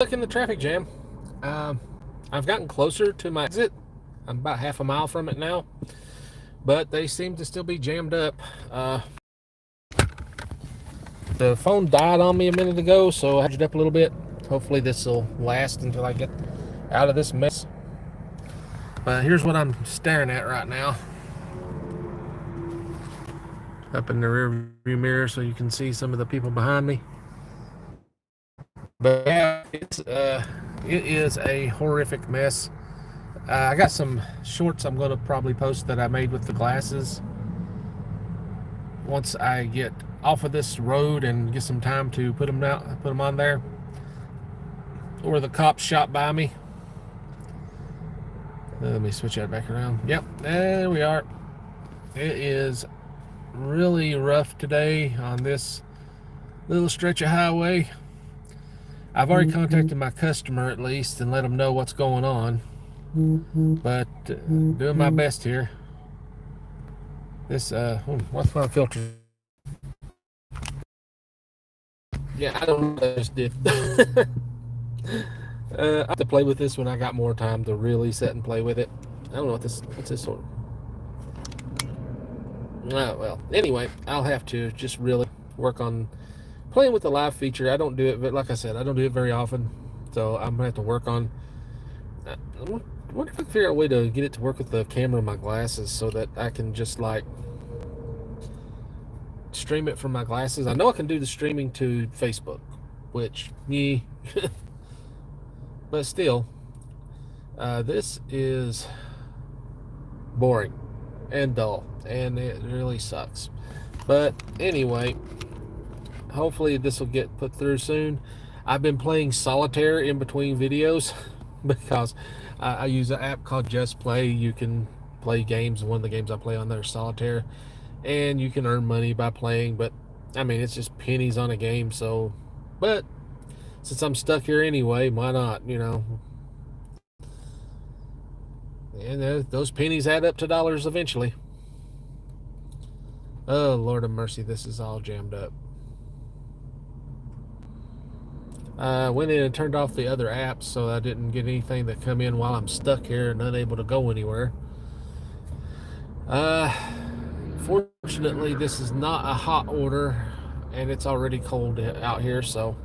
Stuck in the traffic jam. I've gotten closer to my exit. I'm about half a mile from it now, but they seem to still be jammed up. The phone died on me a minute ago, so I had it up a little bit. Hopefully this will last until I get out of this mess. But here's what I'm staring at right now. Up in the rear view mirror so you can see some of the people behind me. But yeah, it is a horrific mess. I got some shorts I'm going to probably post that I made with the glasses. Once I get off of this road and get some time to put them on there, or the cops shot by me. Let me switch that back around. Yep, there we are. It is really rough today on this little stretch of highway. I've already contacted my customer at least and let them know what's going on, but doing my best here. This what's my filter? Yeah, I don't know what I just did. I have to play with this when I got more time to really sit and play with it. I don't know what's this sort of. Well, anyway, I'll have to just really work on playing with the live feature. I don't do it, but like I said, I don't do it very often, so I'm gonna have to work on. I wonder if I can figure out a way to get it to work with the camera in my glasses so that I can just like stream it from my glasses. I know I can do the streaming to Facebook, which but still, this is boring and dull, and it really sucks. But anyway, hopefully this will get put through soon. I've been playing solitaire in between videos because I use an app called Just Play. You can play games. One of the games I play on there is solitaire, and you can earn money by playing, but I mean, it's just pennies on a game. So, but since I'm stuck here anyway, why not, and those pennies add up to dollars eventually. Oh, Lord of mercy, this is all jammed up. I went in and turned off the other apps so I didn't get anything that come in while I'm stuck here and unable to go anywhere. Fortunately, this is not a hot order, and it's already cold out here, so.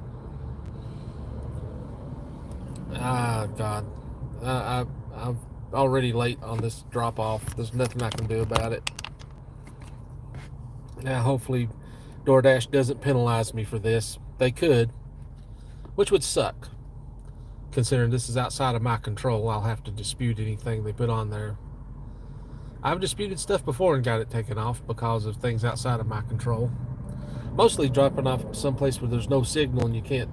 God. I'm already late on this drop off. There's nothing I can do about it. Now, hopefully, DoorDash doesn't penalize me for this. They could, which would suck. Considering this is outside of my control, I'll have to dispute anything they put on there. I've disputed stuff before and got it taken off because of things outside of my control. Mostly dropping off someplace where there's no signal and you can't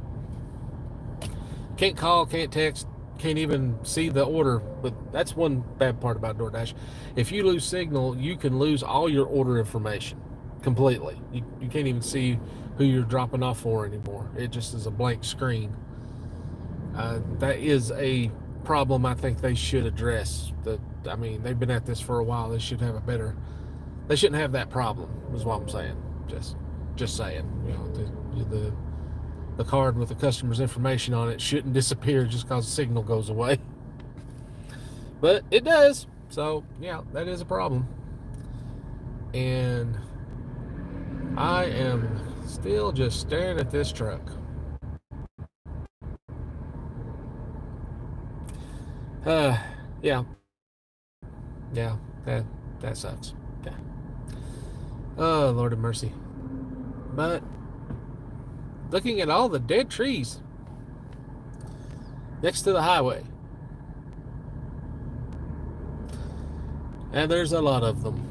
call, can't text, can't even see the order. But that's one bad part about DoorDash. If you lose signal, you can lose all your order information completely. You can't even see who you're dropping off for anymore. It just is a blank screen. That is a problem I think they should address. I mean, they've been at this for a while. They should have they shouldn't have that problem, is what I'm saying. Just saying. The card with the customer's information on it shouldn't disappear just because the signal goes away. But it does. So, yeah, that is a problem. And I am still just staring at this truck. Yeah. Yeah, that sucks. Okay. Oh, Lord of mercy. But looking at all the dead trees next to the highway, and there's a lot of them.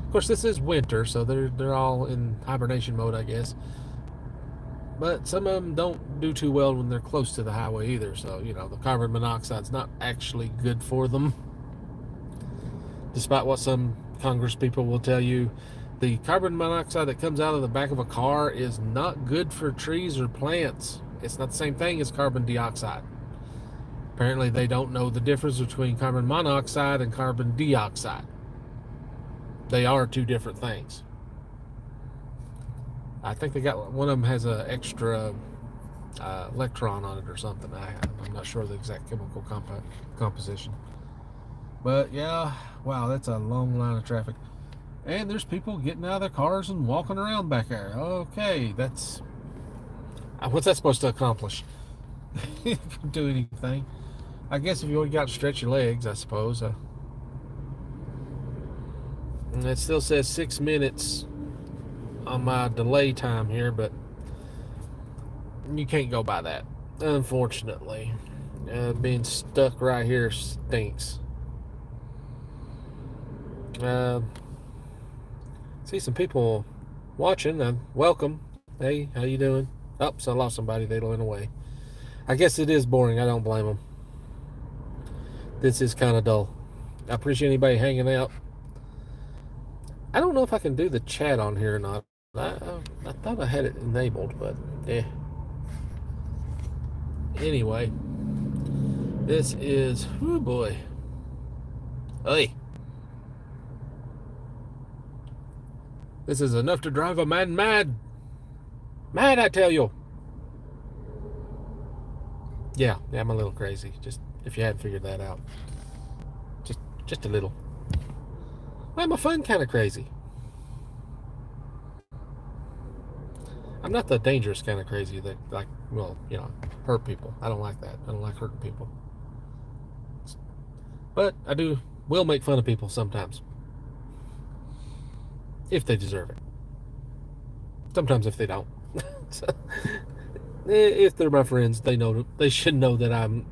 Of course, this is winter, so they're all in hibernation mode, I guess. But some of them don't do too well when they're close to the highway either. So, the carbon monoxide's not actually good for them. Despite what some Congress people will tell you, the carbon monoxide that comes out of the back of a car is not good for trees or plants. It's not the same thing as carbon dioxide. Apparently, they don't know the difference between carbon monoxide and carbon dioxide. They are two different things. I think they got one of them has an extra electron on it or something. I'm not sure the exact chemical composition. But yeah, wow, that's a long line of traffic. And there's people getting out of their cars and walking around back there. Okay, that's what's that supposed to accomplish? Do anything? I guess if you only got to stretch your legs, I suppose. And it still says 6 minutes on my delay time here, but you can't go by that, unfortunately. Being stuck right here stinks. See some people watching. Welcome. Hey, how you doing? Oh, so I lost somebody. They went away. I guess it is boring. I don't blame them. This is kind of dull. I appreciate anybody hanging out. I don't know if I can do the chat on here or not. I thought I had it enabled, but anyway, this is, oh boy. Hey. This is enough to drive a man mad. Mad, I tell you. Yeah, I'm a little crazy. Just if you hadn't figured that out. Just a little. I'm a fun kind of crazy. I'm not the dangerous kind of crazy that, like, well, hurt people. I don't like that. I don't like hurting people. But I will make fun of people sometimes. If they deserve it. Sometimes if they don't. So, if they're my friends, they should know that I'm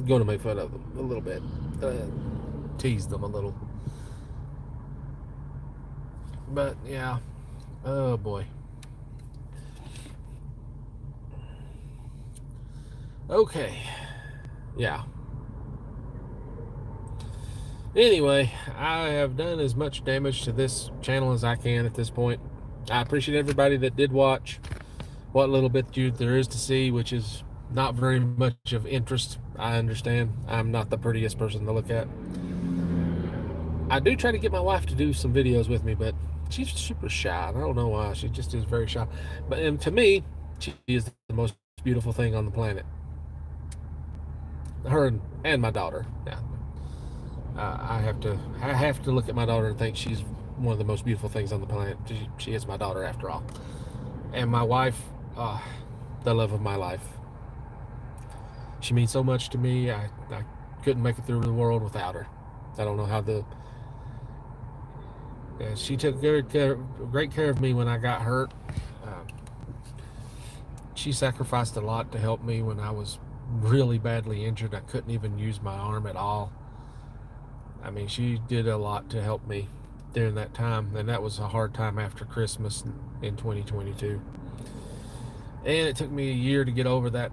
going to make fun of them a little bit. Tease them a little. But yeah. Oh boy. Okay. Yeah. Anyway, I have done as much damage to this channel as I can at this point. I appreciate everybody that did watch what little bit there is to see, which is not very much of interest. I understand. I'm not the prettiest person to look at. I do try to get my wife to do some videos with me, but she's super shy. I don't know why. She just is very shy. But to me, she is the most beautiful thing on the planet. Her and my daughter. Yeah. I have to look at my daughter and think she's one of the most beautiful things on the planet. She is my daughter after all. And my wife, the love of my life. She means so much to me. I couldn't make it through the world without her. I don't know how she took great care of me when I got hurt. She sacrificed a lot to help me when I was really badly injured. I couldn't even use my arm at all. I mean, she did a lot to help me during that time, and that was a hard time after Christmas in 2022. And it took me a year to get over that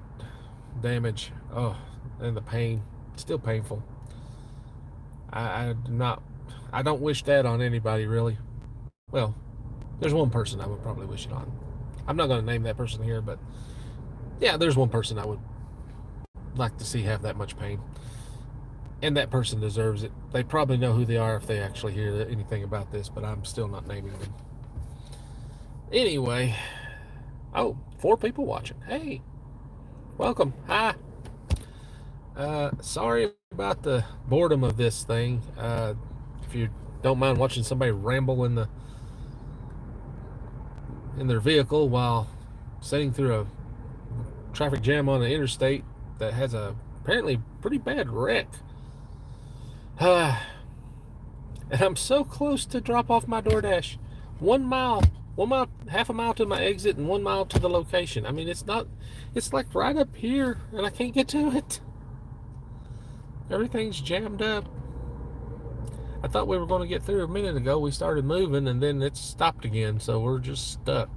damage. Oh, and the pain, still painful. I don't wish that on anybody, really. Well, there's one person I would probably wish it on. I'm not going to name that person here, but yeah, there's one person I would like to see have that much pain. And that person deserves it. They probably know who they are if they actually hear anything about this, but I'm still not naming them. Anyway, 4 people watching. Hey, welcome. Hi. Sorry about the boredom of this thing. If you don't mind watching somebody ramble in their vehicle while sitting through a traffic jam on the interstate that has a apparently pretty bad wreck. And I'm so close to drop off my DoorDash. 1 mile, half a mile to my exit and 1 mile to the location. I mean, it's like right up here and I can't get to it. Everything's jammed up. I thought we were going to get through a minute ago. We started moving and then it stopped again, so we're just stuck.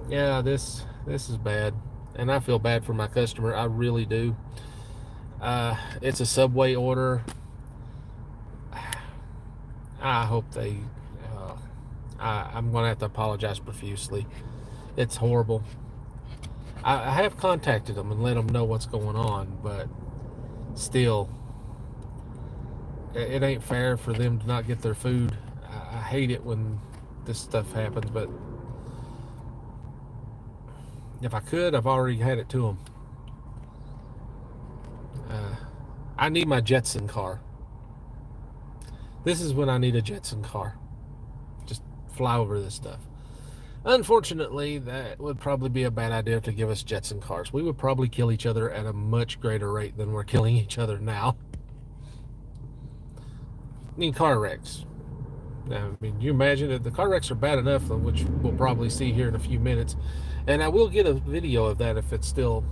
Yeah, this is bad. And I feel bad for my customer. I really do. It's a Subway order. I hope I'm going to have to apologize profusely. It's horrible. I have contacted them and let them know what's going on, but still, it ain't fair for them to not get their food. I hate it when this stuff happens, but If I could, I've already had it to them. I need my Jetson car. This is when I need a Jetson car. Just fly over this stuff. Unfortunately, that would probably be a bad idea to give us Jetson cars. We would probably kill each other at a much greater rate than we're killing each other now. I mean, car wrecks. Now, I mean, you imagine that the car wrecks are bad enough, which we'll probably see here in a few minutes. And I will get a video of that if it's still,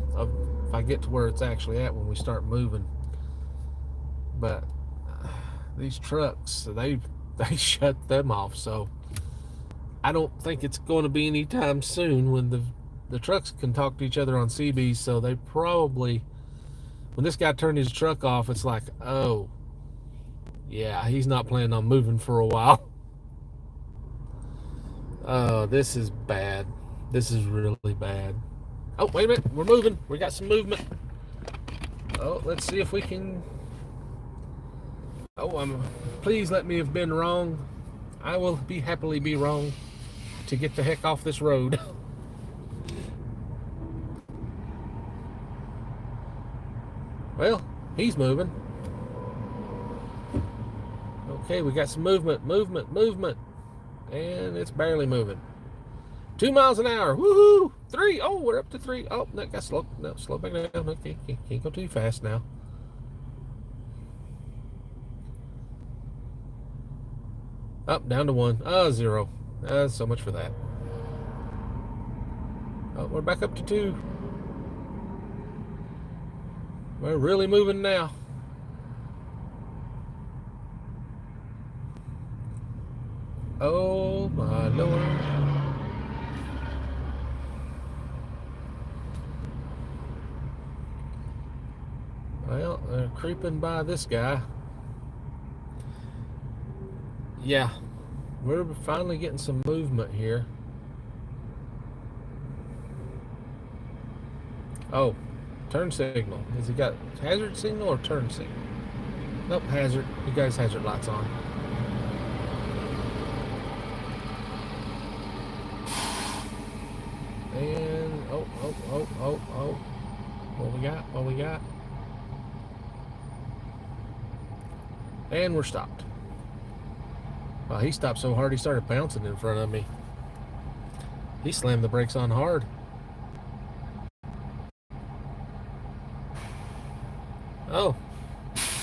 if I get to where it's actually at when we start moving. But these trucks, they shut them off, so I don't think it's going to be anytime soon when the trucks can talk to each other on CBs. So they probably, when this guy turned his truck off, it's like, oh yeah, he's not planning on moving for a while. Oh, this is bad. This is really bad. Oh, wait a minute, we're moving. We got some movement. Oh, let's see if we can. Oh, please let me have been wrong. I will happily be wrong to get the heck off this road. Well, he's moving. Okay, we got some movement. And it's barely moving. 2 miles an hour. Woohoo! 3. Oh, we're up to 3. Oh, no, got slow. No, slow back down. Okay, can't go too fast now. Up, down to 1. 0. So much for that. Oh, we're back up to 2. We're really moving now. Oh my Lord. Well, they're creeping by this guy. Yeah, we're finally getting some movement here. Oh, turn signal. Has he got hazard signal or turn signal? Nope, hazard. He got his hazard lights on. And oh. What we got? And we're stopped. Wow, he stopped so hard he started bouncing in front of me. He slammed the brakes on hard. Oh.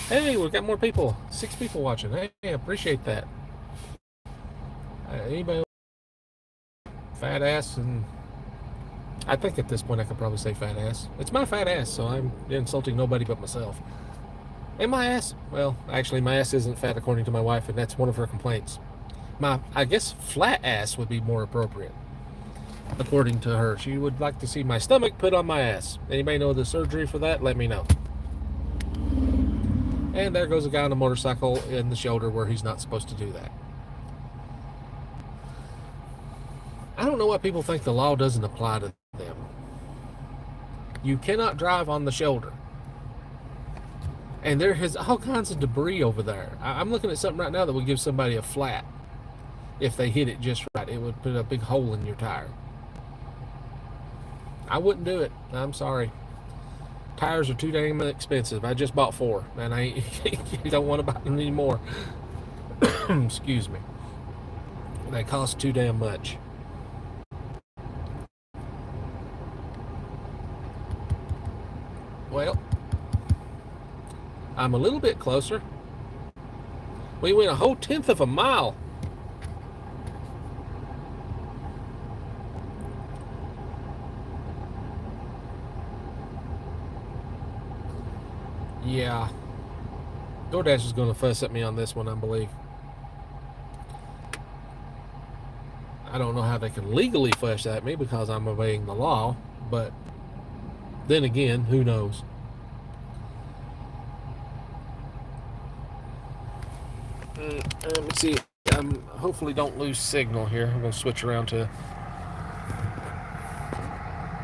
Hey, we've got more people. 6 people watching. Hey, I appreciate that. Anybody fat ass? And I think at this point I could probably say fat ass. It's my fat ass, so I'm insulting nobody but myself. And my ass, well, actually my ass isn't fat according to my wife, and that's one of her complaints. I guess flat ass would be more appropriate, according to her. She would like to see my stomach put on my ass. Anybody know the surgery for that? Let me know. And there goes a guy on a motorcycle in the shoulder where he's not supposed to do that. I don't know why people think the law doesn't apply to them. You cannot drive on the shoulder. And there is all kinds of debris over there. I'm looking at something right now that would give somebody a flat. If they hit it just right, it would put a big hole in your tire. I wouldn't do it. I'm sorry. Tires are too damn expensive. I just bought 4, and I don't want to buy them anymore. Excuse me. They cost too damn much. Well, I'm a little bit closer. We went a whole 1/10 of a mile. Yeah. DoorDash is going to fuss at me on this one, I believe. I don't know how they can legally fuss at me because I'm obeying the law, but then again, who knows? Let me see. Hopefully don't lose signal here. I'm going to switch around to...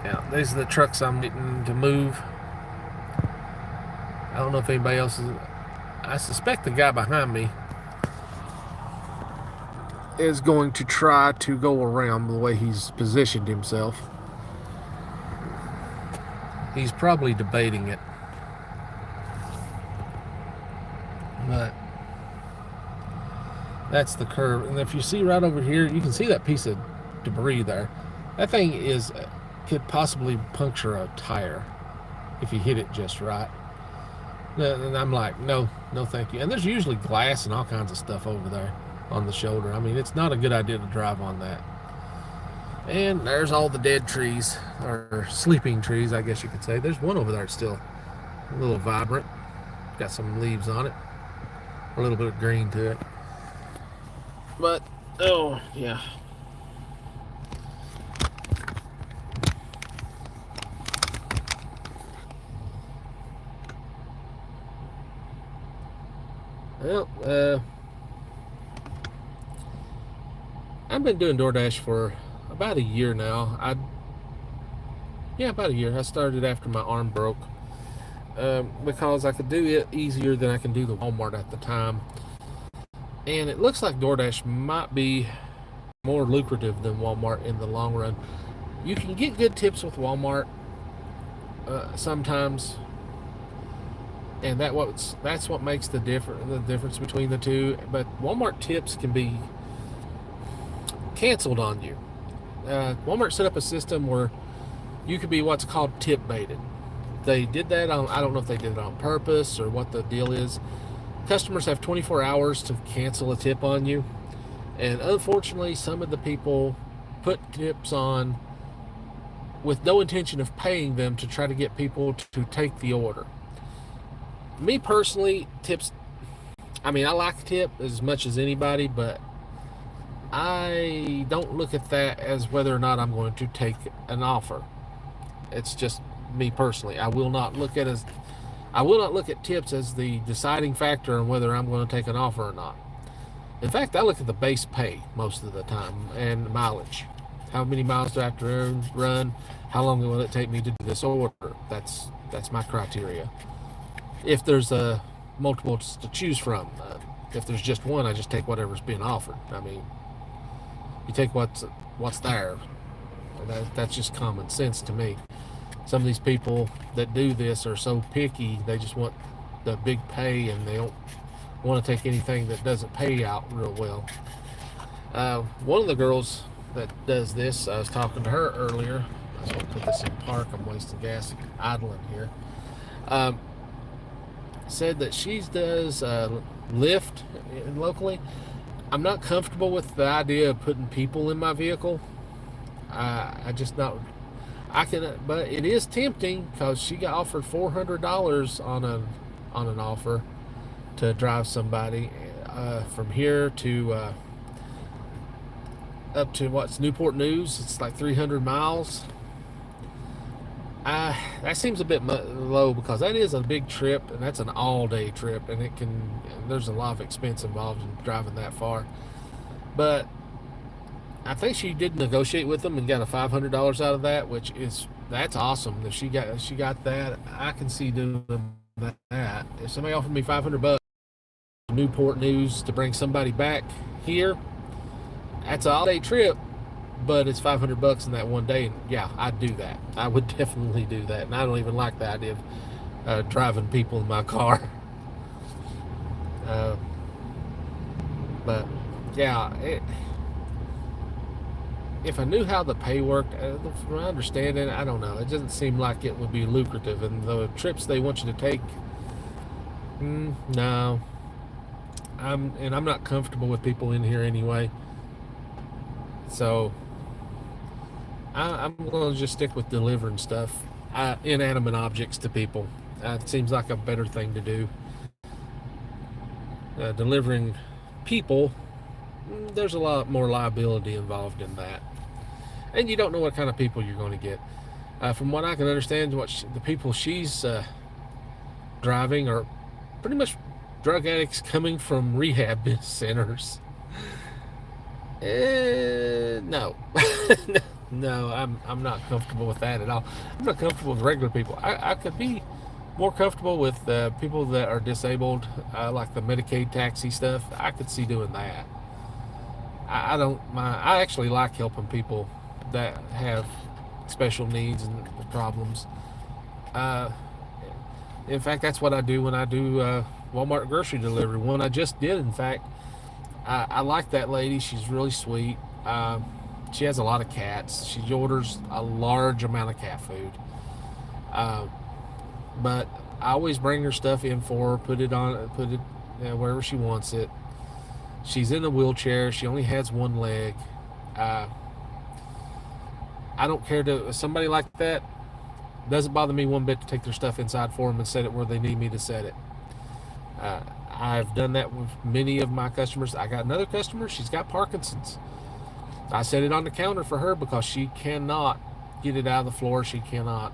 Yeah, these are the trucks I'm needing to move. I don't know if anybody else is... I suspect the guy behind me is going to try to go around the way he's positioned himself. He's probably debating it. But that's the curve. And if you see right over here, you can see that piece of debris there. That thing could possibly puncture a tire if you hit it just right. And I'm like, no, no, thank you. And there's usually glass and all kinds of stuff over there on the shoulder. I mean, it's not a good idea to drive on that. And there's all the dead trees, or sleeping trees, I guess you could say. There's one over there that's still a little vibrant. Got some leaves on it, a little bit of green to it. But, oh, yeah. Well, I've been doing DoorDash for about a year now. About a year. I started after my arm broke because I could do it easier than I can do the Walmart at the time. And it looks like DoorDash might be more lucrative than Walmart in the long run. You can get good tips with Walmart sometimes, and that's what makes the difference between the two. But Walmart tips can be canceled on you. Walmart set up a system where you could be what's called tip baited. They did that on, I don't know if they did it on purpose or what the deal is. Customers have 24 hours to cancel a tip on you, and unfortunately some of the people put tips on with no intention of paying them to try to get people to take the order. Me personally, tips, I mean, I like a tip as much as anybody, but I don't look at that as whether or not I'm going to take an offer. It's just me personally. I will not look at tips as the deciding factor on whether I'm going to take an offer or not. In fact, I look at the base pay most of the time and mileage. How many miles do I have to run? How long will it take me to do this order? That's my criteria. If there's multiples to choose from, if there's just one, I just take whatever's being offered. I mean, you take what's there. That's just common sense to me. Some of these people that do this are so picky, they just want the big pay and they don't want to take anything that doesn't pay out real well. One of the girls that does this, I was talking to her earlier. I was going to put this in park. I'm wasting gas idling here. Said that she does Lyft locally. I'm not comfortable with the idea of putting people in my vehicle. I just not. I can, but it is tempting because she got offered $400 on an offer to drive somebody from here to up to what's Newport News. It's like 300 miles. That seems a bit low because that is a big trip and that's an all-day trip, and there's a lot of expense involved in driving that far. But I think she did negotiate with them and got a $500 out of that, that's awesome. If she got that, I can see doing that. If somebody offered me $500 Newport News to bring somebody back here, that's an all-day trip, but it's $500 in that one day. And yeah, I'd do that. I would definitely do that. And I don't even like the idea of driving people in my car. But yeah, if I knew how the pay worked, from my understanding, I don't know. It doesn't seem like it would be lucrative. And the trips they want you to take, no. I'm not comfortable with people in here anyway. So I'm going to just stick with delivering stuff, inanimate objects to people. It seems like a better thing to do. Delivering people, there's a lot more liability involved in that. And you don't know what kind of people you're going to get. From what I can understand, the people she's driving are pretty much drug addicts coming from rehab centers. No. No, I'm not comfortable with that at all. I'm not comfortable with regular people. I could be more comfortable with people that are disabled, like the Medicaid taxi stuff. I could see doing that. I don't mind. I actually like helping people that have special needs and problems. Uh, in fact, that's what I do when I do Walmart grocery delivery. One I just did, in fact. I like that lady. She's really sweet. She has a lot of cats. She orders a large amount of cat food. Uh, but I always bring her stuff in for her, put it wherever she wants it. She's in a wheelchair. She only has one leg. Uh, I don't care to somebody like that. Doesn't bother me one bit to take their stuff inside for them and set it where they need me to set it. Uh, I've done that with many of my customers. I got another customer. She's got Parkinson's. I set it on the counter for her because she cannot get it out of the floor. She cannot,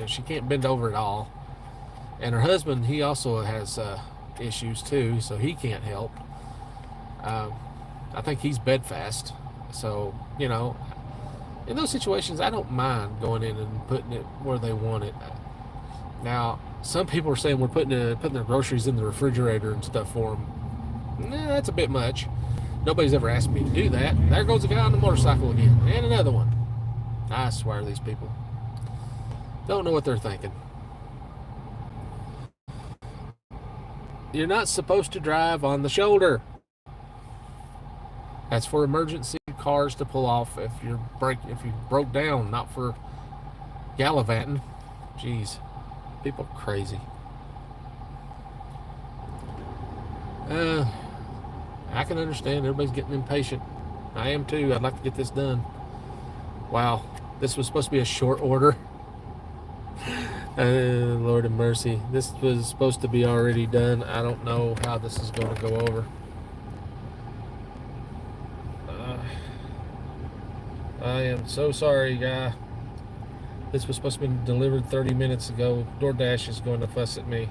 she can't bend over at all. And her husband, he also has issues too, so he can't help. I think he's bedfast. So, in those situations, I don't mind going in and putting it where they want it. Now, some people are saying we're putting their groceries in the refrigerator and stuff for them. Nah, that's a bit much. Nobody's ever asked me to do that. There goes a guy on the motorcycle again, and another one. I swear, these people don't know what they're thinking. You're not supposed to drive on the shoulder. That's for emergency cars to pull off if you broke down, not for gallivanting. Jeez, people are crazy. I can understand everybody's getting impatient. I am too. I'd like to get this done. Wow, this was supposed to be a short order. Lord have mercy. This was supposed to be already done. I don't know how this is going to go over. I am so sorry, guy. This was supposed to be delivered 30 minutes ago. DoorDash is going to fuss at me.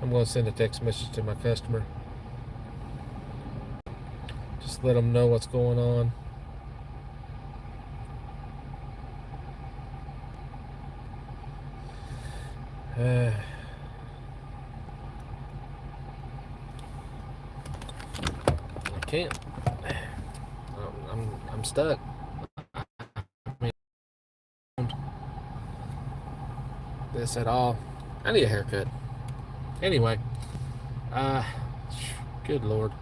I'm going to send a text message to my customer. Just let them know what's going on. I can't. I'm stuck. I mean, this at all. I need a haircut. Anyway, good Lord.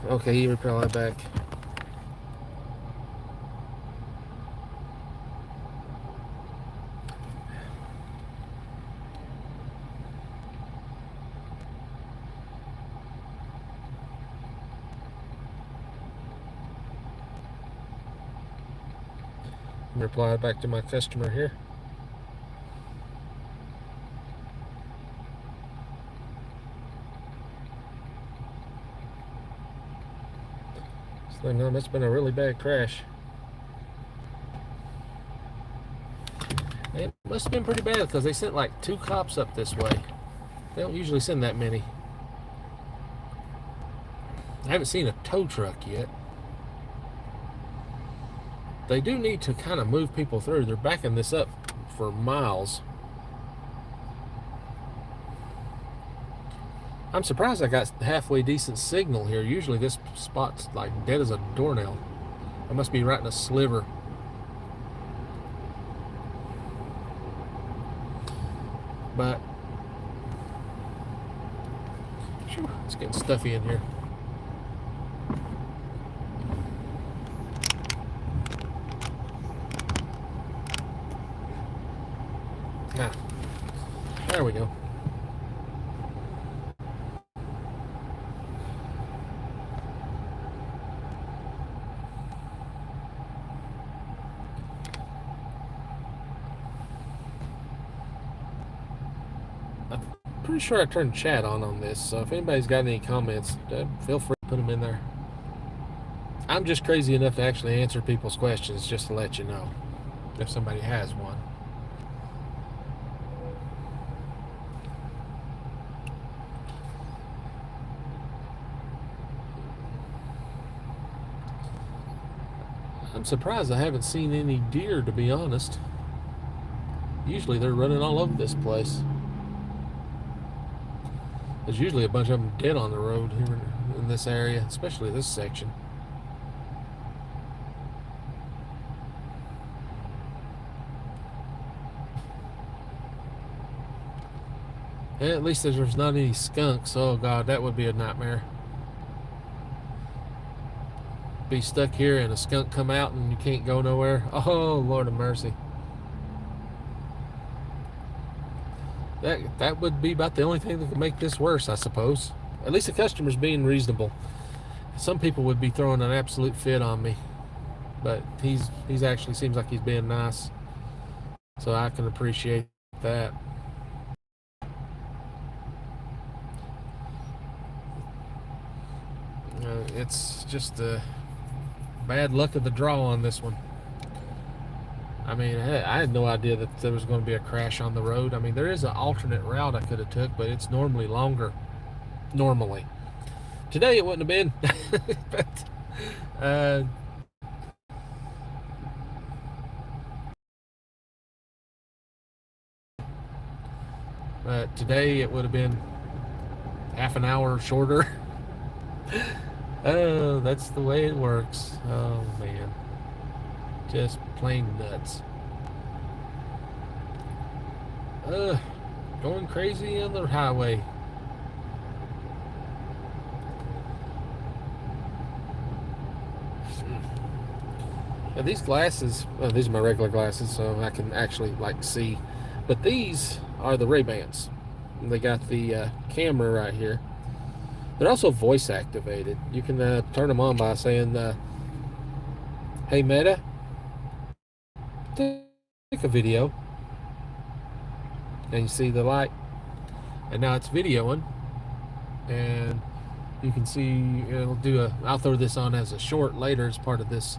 Okay, you reply back. Reply back to my customer here. So no, that's been a really bad crash. It must have been pretty bad because they sent like 2 cops up this way. They don't usually send that many. I haven't seen a tow truck yet. They do need to kind of move people through. They're backing this up for miles. I'm surprised I got halfway decent signal here. Usually this spot's like dead as a doornail. I must be right in a sliver. But it's getting stuffy in here. There we go. I'm pretty sure I turned chat on this, so if anybody's got any comments, feel free to put them in there. I'm just crazy enough to actually answer people's questions, just to let you know if somebody has one. I'm surprised I haven't seen any deer, to be honest. Usually they're running all over this place. There's usually a bunch of them dead on the road here in this area, especially this section. And at least there's not any skunks. Oh God, that would be a nightmare. Be stuck here and a skunk come out and you can't go nowhere. Oh Lord of mercy. That would be about the only thing that could make this worse, I suppose. At least the customer's being reasonable. Some people would be throwing an absolute fit on me, but he's actually seems like he's being nice, so I can appreciate that. It's just the bad luck of the draw on this one. I mean, I had no idea that there was going to be a crash on the road. I mean, there is an alternate route I could have took, but it's normally longer. Normally. Today it wouldn't have been. But today it would have been half an hour shorter. Oh, that's the way it works. Oh, man. Just plain nuts. Going crazy on the highway. Now these glasses, these are my regular glasses, so I can actually like see. But these are the Ray-Bans. They got the camera right here. They're also voice activated. You can turn them on by saying, "Hey Meta, take a video," and you see the light, and now it's videoing, and you can see it'll do a. I'll throw this on as a short later as part of this,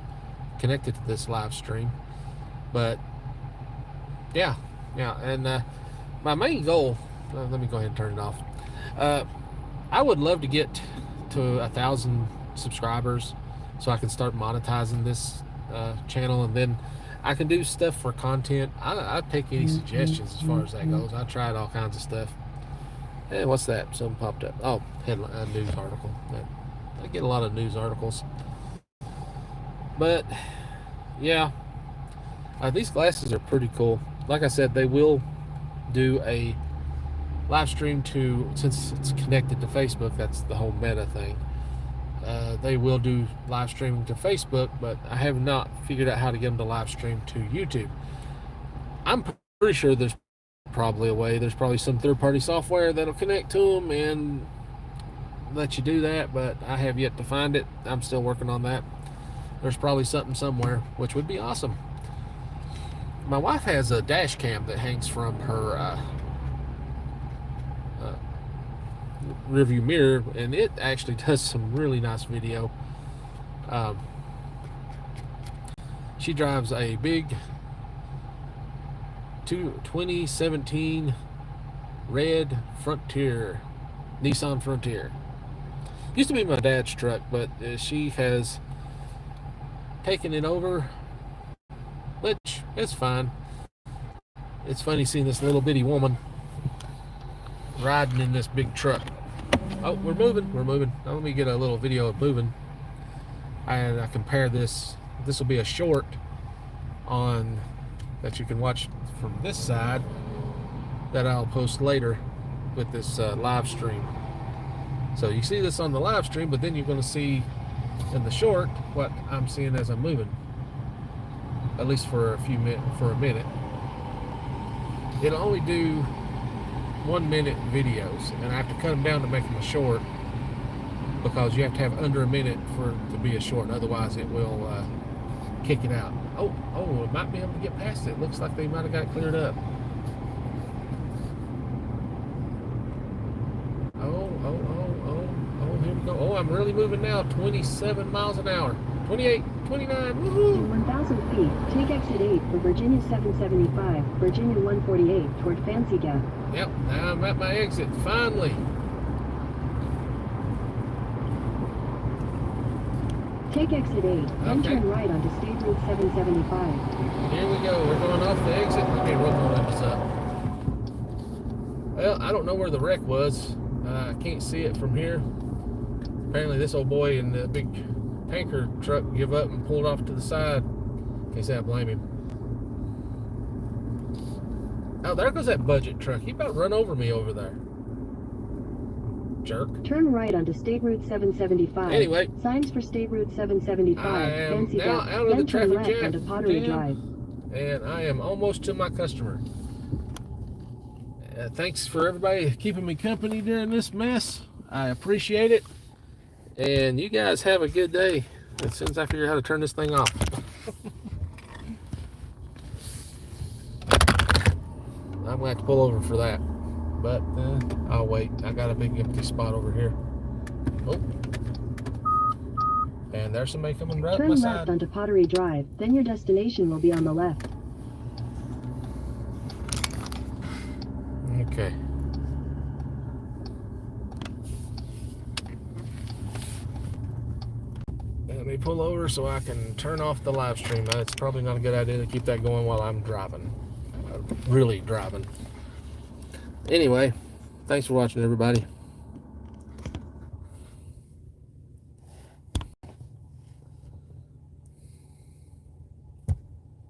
connected to this live stream. But yeah, and my main goal. Let me go ahead and turn it off. I would love to get to 1,000 subscribers so I can start monetizing this channel, and then I can do stuff for content. I'd take any suggestions as far as that goes. I tried all kinds of stuff. Hey, what's that? Something popped up. Oh, headline, a news article. I get a lot of news articles. But yeah, these glasses are pretty cool. Like I said, they will do a live stream to, since it's connected to Facebook, that's the whole Meta thing. They will do live streaming to Facebook, but I have not figured out how to get them to live stream to YouTube. I'm pretty sure there's probably a way. There's probably some third-party software that'll connect to them and let you do that, but I have yet to find it. I'm still working on that. There's probably something somewhere, which would be awesome. My wife has a dash cam that hangs from her rearview mirror, and it actually does some really nice video. She drives a big 2017 red Frontier, Nissan Frontier. Used to be my dad's truck, but she has taken it over, which is fine. It's funny seeing this little bitty woman riding in this big truck. Oh, we're moving. Now let me get a little video of moving. And I compare this. This will be a short on that you can watch from this side that I'll post later with this live stream. So you see this on the live stream, but then you're going to see in the short what I'm seeing as I'm moving, at least for a minute. It'll only do 1 minute videos, and I have to cut them down to make them a short, because you have to have under a minute for it to be a short, otherwise it will kick it out. Oh, it might be able to get past it. Looks like they might have got it cleared up. Here we go. Oh, I'm really moving now. 27 miles an hour. 28, 29, woohoo! In 1,000 feet, take exit 8 for Virginia 775, Virginia 148 toward Fancy Gap. Yep, now I'm at my exit, finally. Take exit 8, then turn right onto State Route 775. Here we go, we're going off the exit. Let me roll on up to Well, I don't know where the wreck was. I can't see it from here. Apparently this old boy in the big tanker truck give up and pulled off to the side. Can't say I blame him. Oh, there goes that budget truck. He about run over me over there. Jerk. Turn right onto State Route 775. Anyway. Signs for State Route 775. I am Fancy now that. out of the Then turn traffic left jam. onto Pottery Drive. And I am almost to my customer. Thanks for everybody keeping me company during this mess. I appreciate it. And you guys have a good day as soon as I figure out how to turn this thing off. I'm going to have to pull over for that. But I'll wait. I got a big empty spot over here. Oh. And there's somebody coming right up my Turn side. left onto Pottery Drive. Then your destination will be on the left. Okay. Let me pull over so I can turn off the live stream. It's probably not a good idea to keep that going while I'm driving. Really driving. Anyway, thanks for watching, everybody.